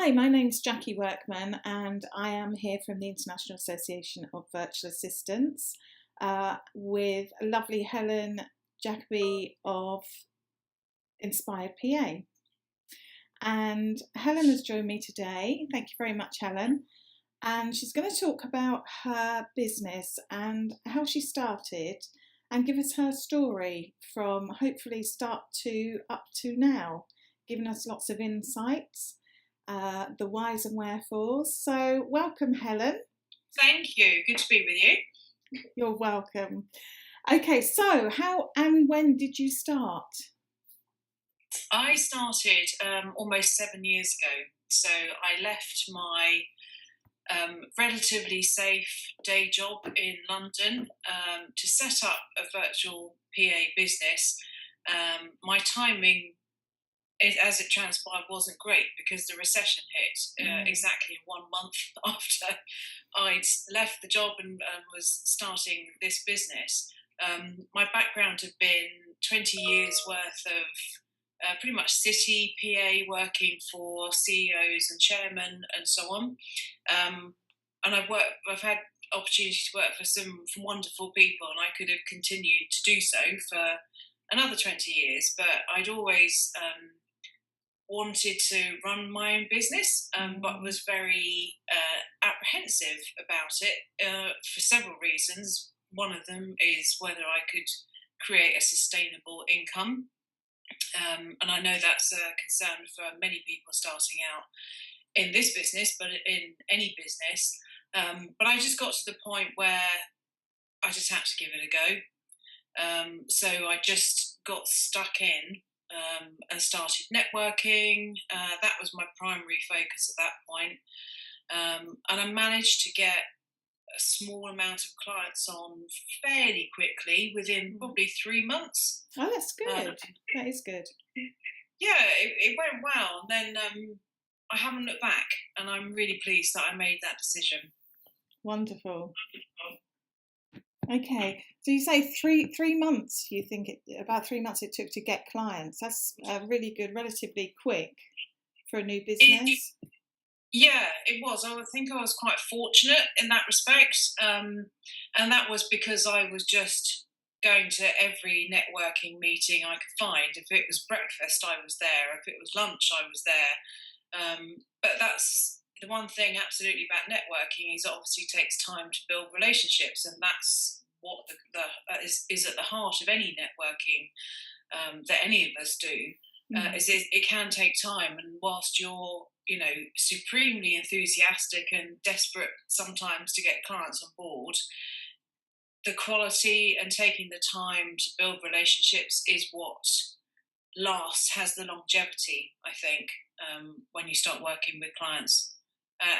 Hi, my name's Jackie Workman, and I am here from the International Association of Virtual Assistants with lovely Helen Jacobi of Inspired PA. And Helen has joined me today. Thank you very much, Helen. And she's going to talk about her business and how she started and give us her story from hopefully start to up to now, giving us lots of insights. The whys and wherefores. So welcome, Helen. Thank you. Good to be with you. You're welcome. Okay, so how and when did you start? I started almost 7 years ago. So I left my relatively safe day job in London to set up a virtual PA business. My timing, as it transpired, wasn't great because the recession hit exactly 1 month after I'd left the job and was starting this business. My background had been 20 years worth of pretty much city PA, working for CEOs and chairmen and so on. And I've had opportunity to work for some wonderful people, and I could have continued to do so for another 20 years, but I'd always wanted to run my own business, but was very apprehensive about it for several reasons. One of them is whether I could create a sustainable income. And I know that's a concern for many people starting out in this business, but in any business. But I just got to the point where I just had to give it a go. So I just got stuck in and started networking. That was my primary focus at that point. And I managed to get a small amount of clients on fairly quickly, within probably 3 months. Oh, that's good. That is good. Yeah, it went well. And then I haven't looked back, and I'm really pleased that I made that decision. Wonderful. Okay, so you say three months. You think about 3 months it took to get clients. That's really good, relatively quick for a new business. Yeah, it was. I think I was quite fortunate in that respect, and that was because I was just going to every networking meeting I could find. If it was breakfast, I was there. If it was lunch, I was there. But that's the one thing absolutely about networking, is it obviously takes time to build relationships, and that's what is at the heart of any networking that any of us do. Is it can take time, and whilst you're supremely enthusiastic and desperate sometimes to get clients on board, the quality and taking the time to build relationships is what has the longevity, I think, when you start working with clients.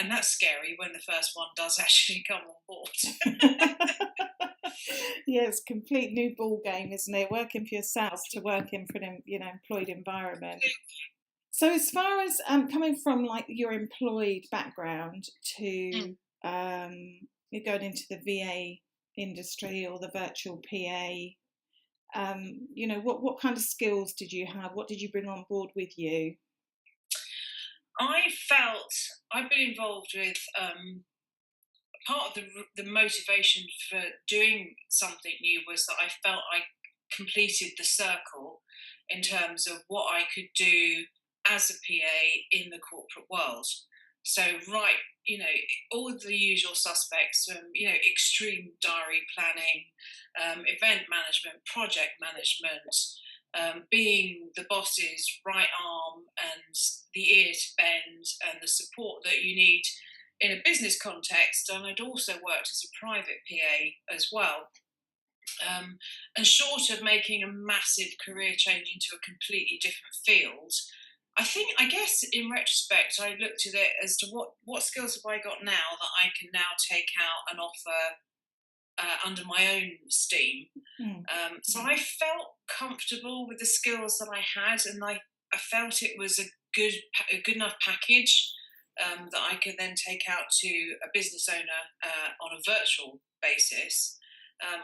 And that's scary when the first one does actually come on board. Yeah, it's a complete new ball game, isn't it? Working for yourself to working for an employed environment. So as far as coming from like your employed background to you're going into the VA industry or the virtual PA, what kind of skills did you have? What did you bring on board with you? I felt I've been involved with part of the motivation for doing something new was that I felt I completed the circle in terms of what I could do as a PA in the corporate world. So, all of the usual suspects from, extreme diary planning, event management, project management, being the boss's right arm and the ear to bend and the support that you need in a business context. And I'd also worked as a private PA as well. And short of making a massive career change into a completely different field, I guess in retrospect, I looked at it as to what skills have I got now that I can now take out and offer under my own steam. So I felt comfortable with the skills that I had, and I felt it was a good enough package that I could then take out to a business owner on a virtual basis.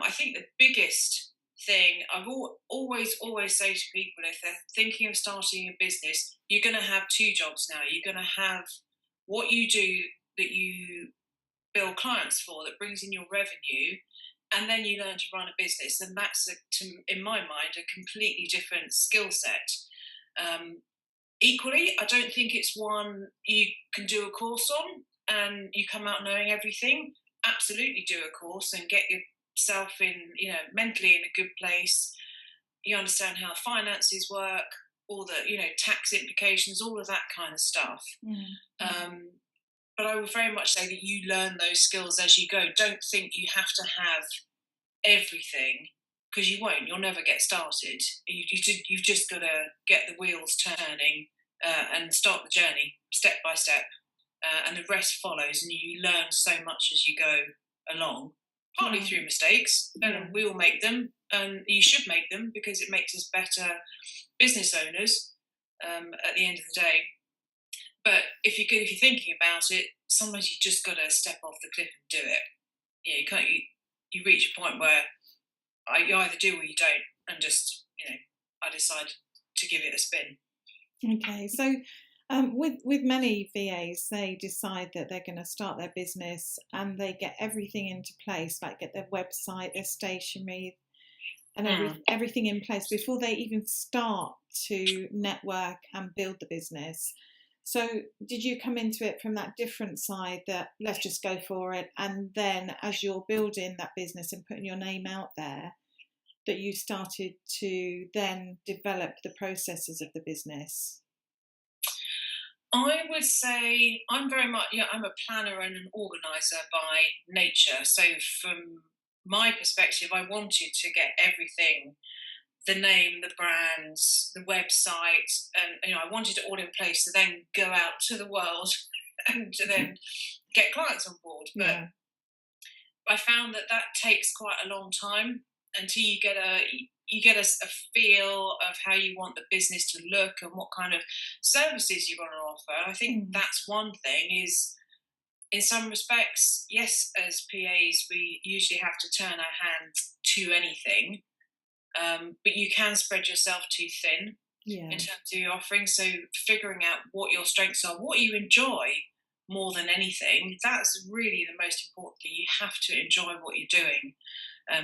I think the biggest thing I've always say to people, if they're thinking of starting a business, you're going to have two jobs now. You're going to have what you do that you bill clients for, that brings in your revenue, and then you learn to run a business. And that's, in my mind, a completely different skill set. Equally, I don't think it's one you can do a course on and you come out knowing everything. Absolutely do a course and get yourself in, mentally in a good place. You understand how finances work, all the, tax implications, all of that kind of stuff. But I would very much say that you learn those skills as you go. Don't think you have to have everything, because you won't. You'll never get started. You've just got to get the wheels turning and start the journey step by step, and the rest follows. And you learn so much as you go along, partly through mistakes, and we all make them, and you should make them because it makes us better business owners at the end of the day. But if you're thinking about it, sometimes you just got to step off the cliff and do it. You can't. You reach a point where you either do or you don't, and just I decided to give it a spin. Okay, so with many VAs, they decide that they're going to start their business and they get everything into place, like get their website, their stationery, and everything in place before they even start to network and build the business. So did you come into it from that different side, that let's just go for it, and then as you're building that business and putting your name out there, that you started to then develop the processes of the business? I would say I'm very much, I'm a planner and an organizer by nature. So from my perspective, I wanted to get everything, the name, the brands, the website, and I wanted it all in place to then go out to the world and to then get clients on board. But I found that takes quite a long time until you get a feel of how you want the business to look and what kind of services you're going to offer. I think that's one thing. Is in some respects, yes, as PAs, we usually have to turn our hand to anything. But you can spread yourself too thin in terms of your offering. So figuring out what your strengths are, what you enjoy more than anything, that's really the most important thing. You have to enjoy what you're doing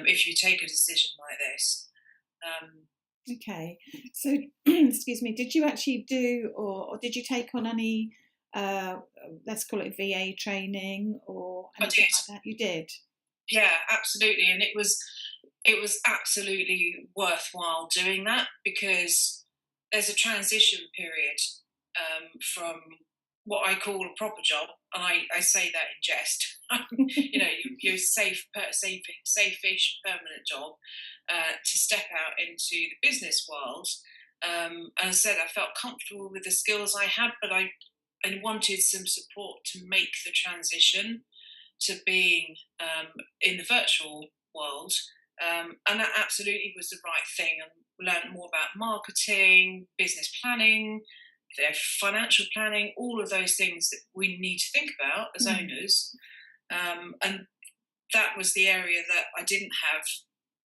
if you take a decision like this. Okay, so excuse me, did you actually do, or did you take on any, let's call it VA training or anything like that? You did? Yeah, absolutely. And it was absolutely worthwhile doing that, because there's a transition period from what I call a proper job, and I say that in jest. Your safe-ish permanent job, to step out into the business world. And I said I felt comfortable with the skills I had, but I wanted some support to make the transition to being in the virtual world. And that absolutely was the right thing. And learned more about marketing, business planning, their financial planning, all of those things that we need to think about as owners. And that was the area that I didn't have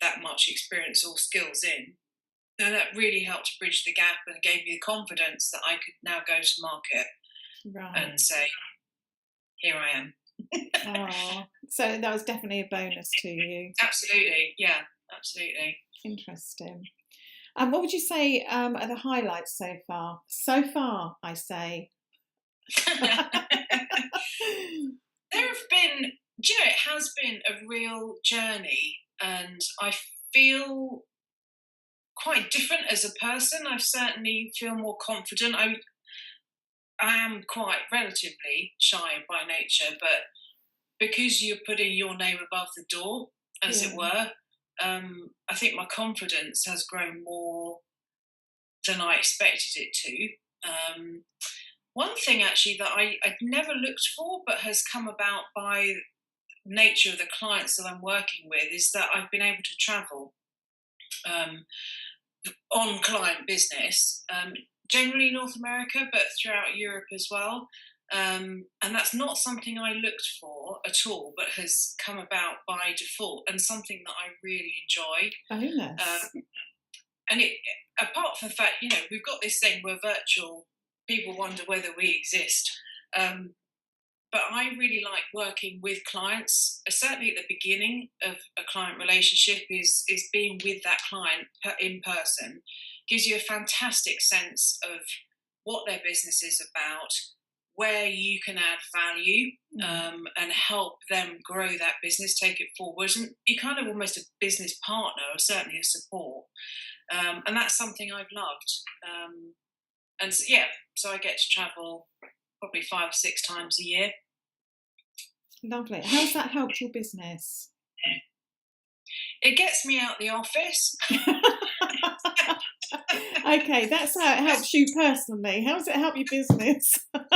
that much experience or skills in. And that really helped to bridge the gap and gave me the confidence that I could now go to market and say, here I am. Oh, so that was definitely a bonus to you. Absolutely, yeah, absolutely. Interesting. And what would you say are the highlights so far? So far, I say. There have been, it has been a real journey, and I feel quite different as a person. I certainly feel more confident. I am quite relatively shy by nature, but because you're putting your name above the door, as it were, I think my confidence has grown more than I expected it to. One thing actually that I'd never looked for, but has come about by nature of the clients that I'm working with, is that I've been able to travel on client business, generally North America, but throughout Europe as well. And that's not something I looked for at all, but has come about by default, and something that I really enjoy. Oh, yes. And it, apart from the fact, we've got this thing, we're virtual, people wonder whether we exist. but I really like working with clients. Certainly at the beginning of a client relationship is being with that client in person. Gives you a fantastic sense of what their business is about, where you can add value, and help them grow that business, take it forward. And you're kind of almost a business partner, or certainly a support. And that's something I've loved. And so, yeah, so I get to travel probably 5 or 6 times a year. Lovely. How's that helped your business? It gets me out the office. Okay, that's how it helps you personally. How does it help your business? But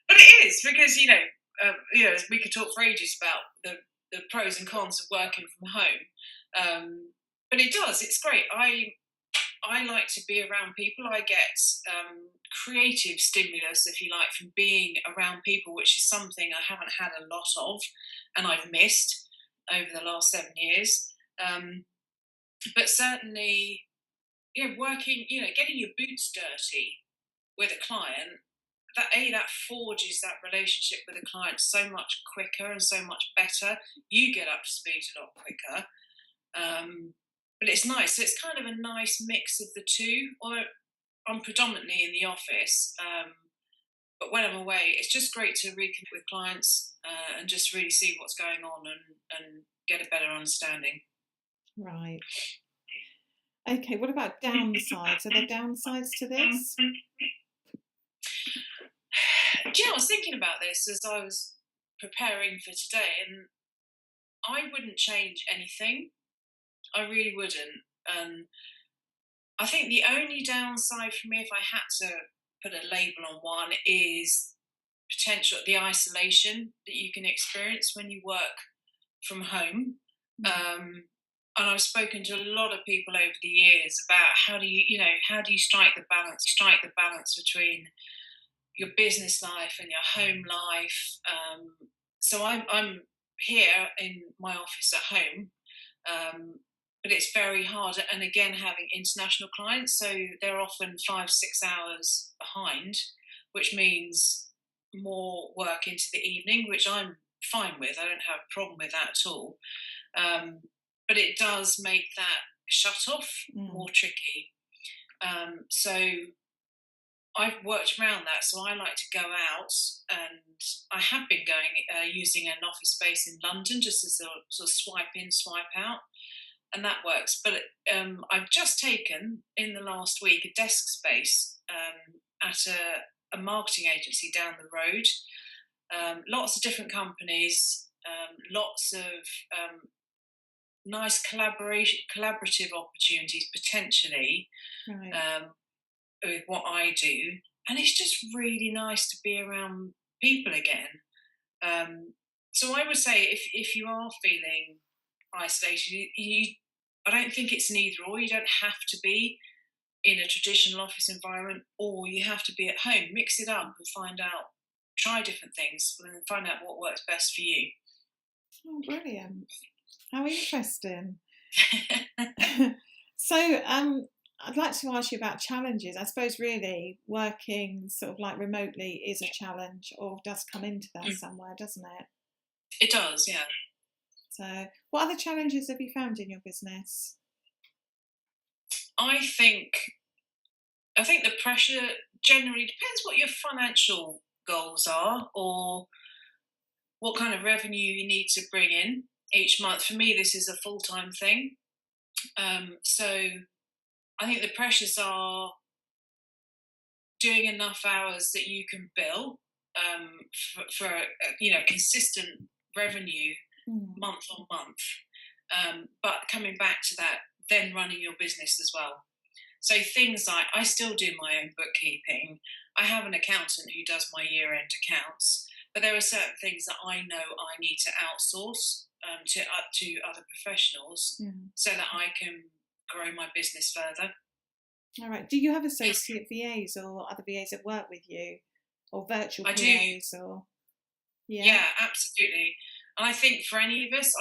it is, because we could talk for ages about the pros and cons of working from home. But it does. It's great. I like to be around people. I get creative stimulus, if you like, from being around people, which is something I haven't had a lot of, and I've missed over the last 7 years. But certainly, working, getting your boots dirty with a client, that forges that relationship with a client so much quicker and so much better. You get up to speed a lot quicker. But it's nice. So it's kind of a nice mix of the two. Or I'm predominantly in the office, but when I'm away, it's just great to reconnect with clients and just really see what's going on and get a better understanding. Right. Okay, what about downsides? Are there downsides to this? I was thinking about this as I was preparing for today, and I wouldn't change anything. I really wouldn't. I think the only downside for me, if I had to put a label on one, is the isolation that you can experience when you work from home. And I've spoken to a lot of people over the years about how do you strike the balance between your business life and your home life. So I'm here in my office at home, but it's very hard. And again, having international clients, so they're often 5-6 hours behind, which means more work into the evening, which I'm fine with. I don't have a problem with that at all. But it does make that shut off more tricky. So I've worked around that. So I like to go out, and I have been going using an office space in London just as a sort of swipe in, swipe out, and that works. But I've just taken in the last week a desk space at a marketing agency down the road. Lots of different companies, lots of nice collaborative opportunities potentially. Right. With what I do, and it's just really nice to be around people again. So I would say if you are feeling isolated, I don't think it's an either or. You don't have to be in a traditional office environment, or you have to be at home. Mix it up and try different things, and find out what works best for you. Oh, brilliant! How interesting. So, I'd like to ask you about challenges. I suppose really working sort of like remotely is a challenge, or does come into that somewhere, doesn't it? It does, yeah. So, what other challenges have you found in your business? I think the pressure generally depends what your financial goals are, or what kind of revenue you need to bring in each month. For me, this is a full-time thing. So I think the pressures are doing enough hours that you can bill for consistent revenue month on month. But coming back to that, then running your business as well. So things like, I still do my own bookkeeping. I have an accountant who does my year-end accounts, but there are certain things that I know I need to outsource to other professionals so that I can grow my business further. All right. Do you have associate VAs or other VAs that work with you, or virtual I VAs? do. Or Yeah, absolutely. And I think for any of us,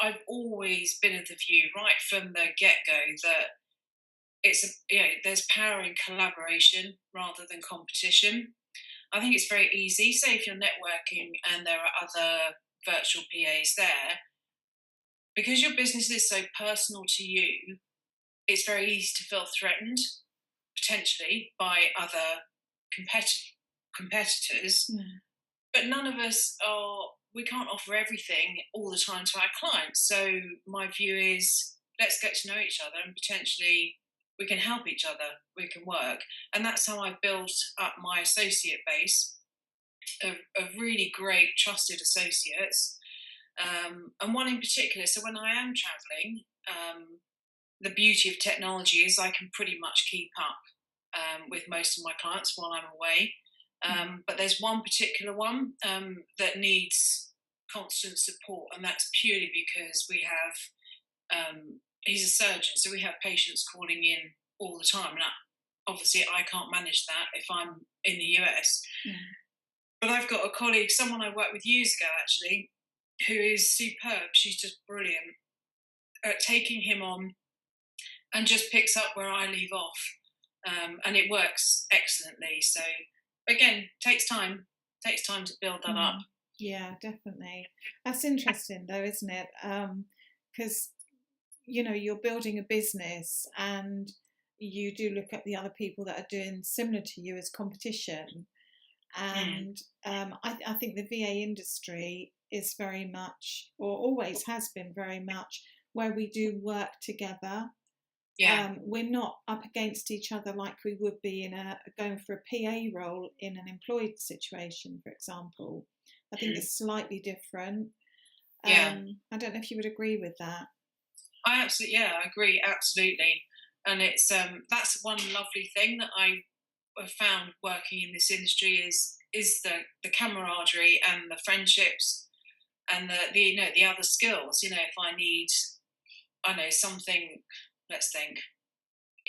I've always been of the view right from the get-go that there's power in collaboration rather than competition. I think it's very easy. Say if you're networking and there are other virtual PAs there, because your business is so personal to you, it's very easy to feel threatened potentially by other competitors. Mm. But none of us are. We can't offer everything all the time to our clients. So my view is, let's get to know each other, and potentially we can help each other. We can work, and that's how I built up my associate base of really great, trusted associates. And one in particular. So when I am traveling, the beauty of technology is I can pretty much keep up with most of my clients while I'm away. But there's one particular one that needs constant support, and that's purely because we have, he's a surgeon, so we have patients calling in all the time. And obviously, I can't manage that if I'm in the US. Mm. But I've got a colleague, someone I worked with years ago actually, who is superb. She's just brilliant at taking him on and just picks up where I leave off. And it works excellently. So again, takes time to build that up. Yeah, definitely. That's interesting though, isn't it? Because you're building a business and you do look at the other people that are doing similar to you as competition. And I think the VA industry is very much, or always has been very much, where we do work together. Yeah. We're not up against each other like we would be in going for a PA role in an employed situation, for example. I think it's slightly different. Yeah. I don't know if you would agree with that. I agree, absolutely. And it's that's one lovely thing that I have found working in this industry is the camaraderie and the friendships and the other skills. If I need, something, let's think,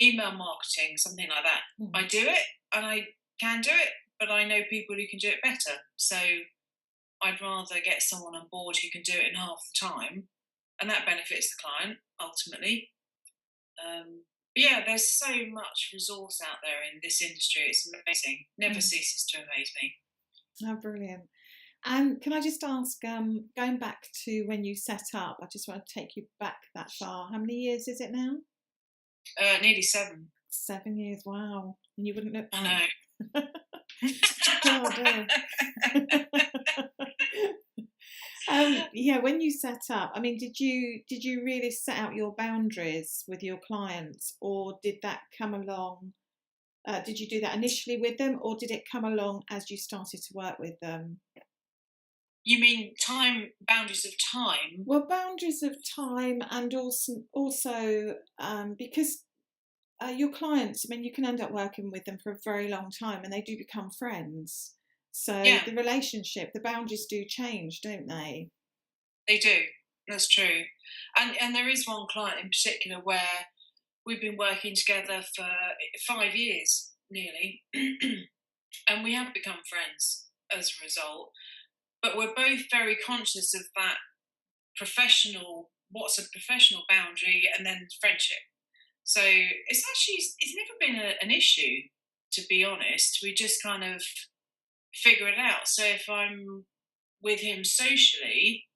email marketing, something like that. I do it and I can do it, but I know people who can do it better. So I'd rather get someone on board who can do it in half the time, and that benefits the client ultimately. But yeah, there's so much resource out there in this industry. It's amazing. Never ceases to amaze me. Oh, brilliant. And can I just ask, going back to when you set up, I just want to take you back that far. How many years is it now? Nearly 7. 7 years, wow. And you wouldn't look back. I know. Yeah, when you set up, I mean, did you really set out your boundaries with your clients, or did that come along? Did you do that initially with them, or did it come along as you started to work with them? You mean boundaries of time? Well, boundaries of time, and also because your clients, I mean, you can end up working with them for a very long time, and they do become friends. So the relationship, the boundaries do change, don't they? They do. That's true. And there is one client in particular where we've been working together for 5 years nearly, and we have become friends as a result. But we're both very conscious of that what's a professional boundary, and then friendship. So it's never been an issue, to be honest. We just kind of figure it out. So if I'm with him socially,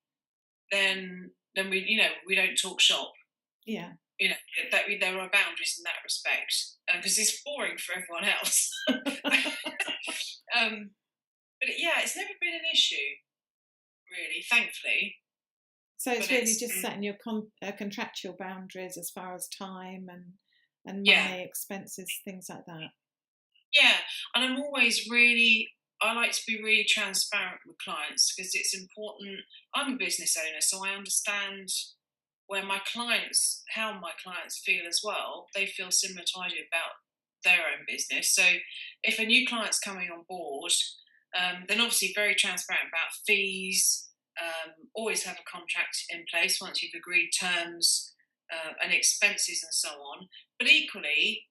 then we don't talk shop. Yeah. That there are boundaries in that respect, because it's boring for everyone else. But yeah, it's never been an issue, really, thankfully. So it's really just setting your contractual boundaries as far as time and money, expenses, things like that. Yeah, and I like to be really transparent with clients, because it's important. I'm a business owner, so I understand how my clients feel as well. They feel similar to I do about their own business. So if a new client's coming on board, then obviously very transparent about fees. Always have a contract in place once you've agreed terms and expenses and so on. But equally,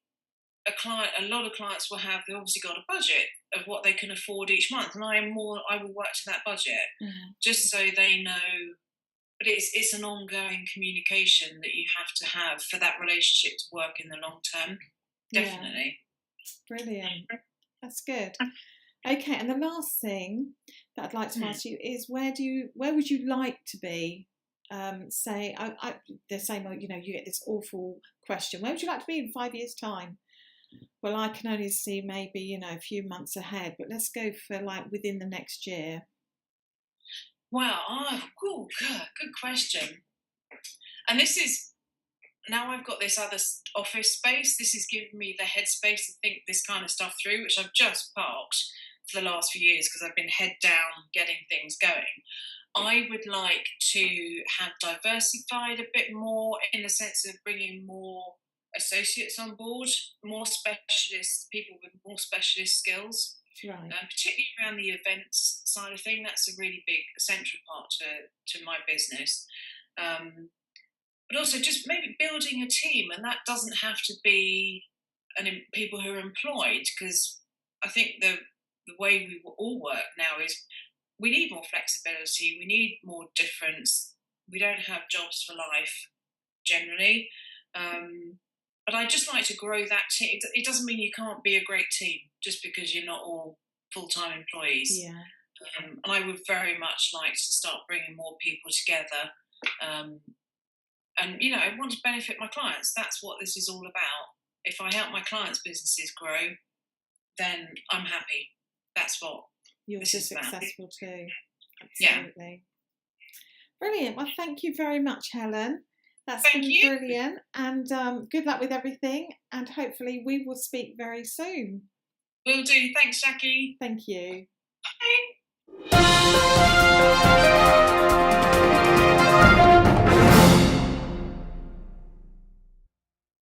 a lot of clients they've obviously got a budget of what they can afford each month, and I will work to that budget, just so they know. But it's an ongoing communication that you have to have for that relationship to work in the long term. Definitely. Yeah. Brilliant. That's good. Okay, and the last thing that I'd like to ask you is where would you like to be? Say, they're saying, well, you know, you get this awful question. Where would you like to be in 5 years' time? Well, I can only see maybe, you know, a few months ahead, but let's go for like within the next year. Wow, good question. And this is, now I've got this other office space. This is giving me the headspace to think this kind of stuff through, which I've just parked for the last few years because I've been head down getting things going. I would like to have diversified a bit more in the sense of bringing more associates on board, more specialists, people with more specialist skills, Right. particularly around the events side of thing. That's a really big central part to my business. But also just maybe building a team, and that doesn't have to be people who are employed, because I think the way we all work now is we need more flexibility, we need more difference. We don't have jobs for life generally. But I just like to grow that team. It doesn't mean you can't be a great team just because you're not all full-time employees. Yeah. And I would very much like to start bringing more people together. And, you know, I want to benefit my clients. That's what this is all about. If I help my clients' businesses grow, then I'm happy. That's what You're this is about. successful too. Yeah. Absolutely. Brilliant. Well, thank you very much, Helen. That's Thank been you. brilliant. And good luck with everything. And hopefully we will speak very soon. Will do. Thanks, Jackie. Thank you. Bye.